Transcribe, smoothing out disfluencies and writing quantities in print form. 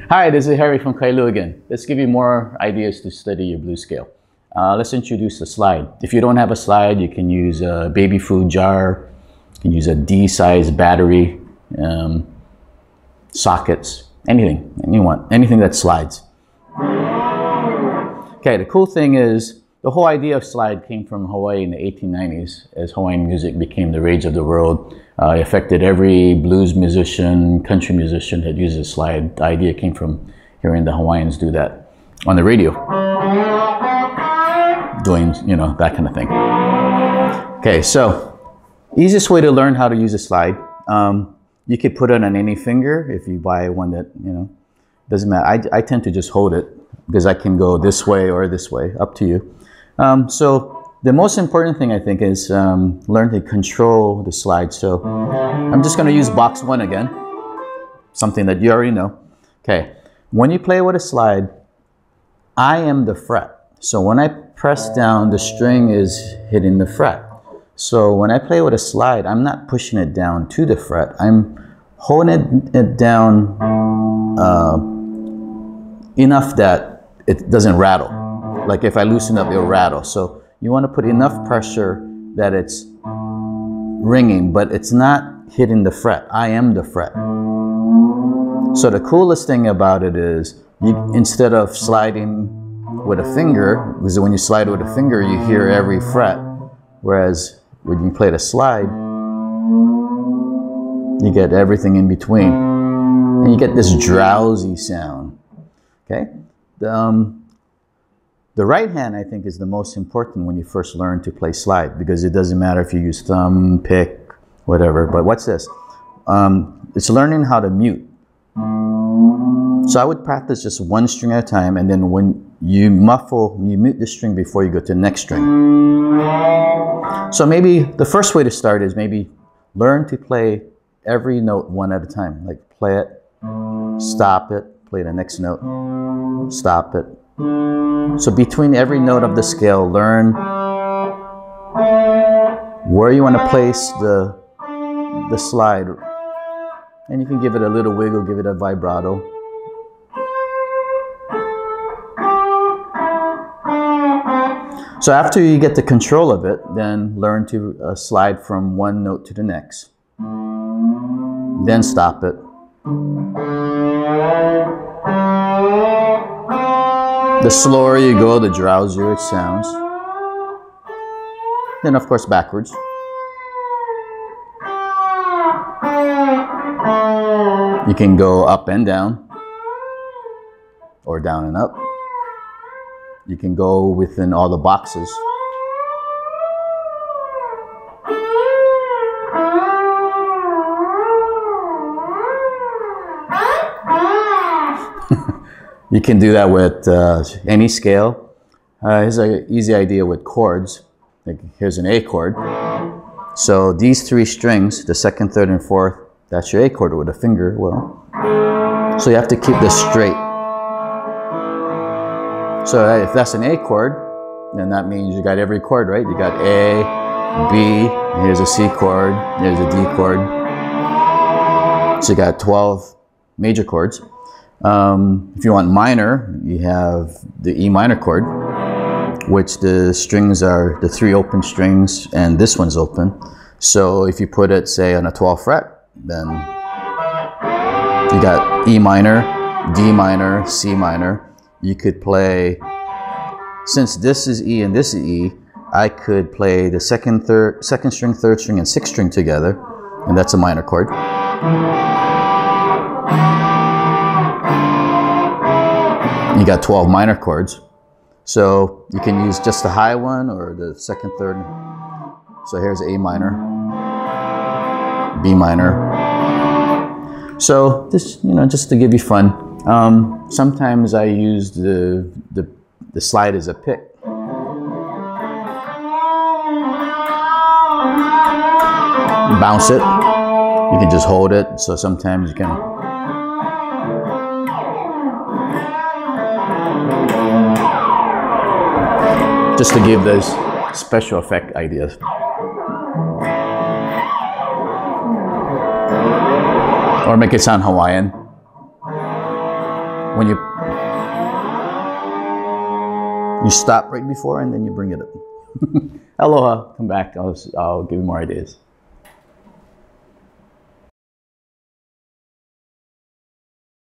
Hi, this is Harry from Kailua again. Let's give you more ideas to study your blues scale. Let's introduce the slide. If you don't have a slide, you can use a baby food jar, you can use a D-size battery, sockets, anything you want, anything that slides. Okay, the cool thing is the whole idea of slide came from Hawaii in the 1890s as Hawaiian music became the rage of the world. It affected every blues musician, country musician that uses a slide. The idea came from hearing the Hawaiians do that on the radio, doing, that kind of thing. Okay, so easiest way to learn how to use a slide. You could put it on any finger if you buy one that, doesn't matter. I tend to just hold it because I can go this way or this way, up to you. So the most important thing I think is learn to control the slide. So I'm just going to use box 1 again, something that you already know. Okay, when you play with a slide, I am the fret. So when I press down, the string is hitting the fret. So when I play with a slide, I'm not pushing it down to the fret. I'm holding it down enough that it doesn't rattle. Like if I loosen up, it'll rattle. So you want to put enough pressure that it's ringing, but it's not hitting the fret. I am the fret. So the coolest thing about it is, instead of sliding with a finger, because when you slide with a finger, you hear every fret. Whereas when you play the slide, you get everything in between. And you get this drowsy sound. Okay? The right hand, I think, is the most important when you first learn to play slide, because it doesn't matter if you use thumb, pick, whatever. But what's this? It's learning how to mute. So I would practice just one string at a time, and then when you mute the string before you go to the next string. So maybe the first way to start is maybe learn to play every note one at a time. Like play it, stop it, play the next note, stop it. So between every note of the scale, learn where you want to place the slide. And you can give it a little wiggle, give it a vibrato. So after you get the control of it, then learn to slide from one note to the next. Then stop it. The slower you go, the drowsier it sounds. Then of course backwards. You can go up and down, or down and up. You can go within all the boxes. You can do that with any scale. Here's an easy idea with chords. Like here's an A chord. So these 3 strings, the 2nd, 3rd, and 4th, that's your A chord with a finger. Well, so you have to keep this straight. So if that's an A chord, then that means you got every chord, right? You got A, B, here's a C chord, here's a D chord. So you got 12 major chords. If you want minor, you have the E minor chord, which the strings are the 3 open strings, and this one's open. So if you put it, say, on a 12th fret, then you got E minor, D minor, C minor. You could play, since this is E and this is E, I could play the 2nd string, 3rd string, and 6th string together, and that's a minor chord. You got 12 minor chords. So you can use just the high one or the 2nd, 3rd. So here's A minor, B minor. So this, just to give you fun. Sometimes I use the slide as a pick. Bounce it. You can just hold it. So sometimes you can. Just to give those special effect ideas. Or make it sound Hawaiian. when you stop right before and then you bring it up. Aloha, come back, I'll give you more ideas.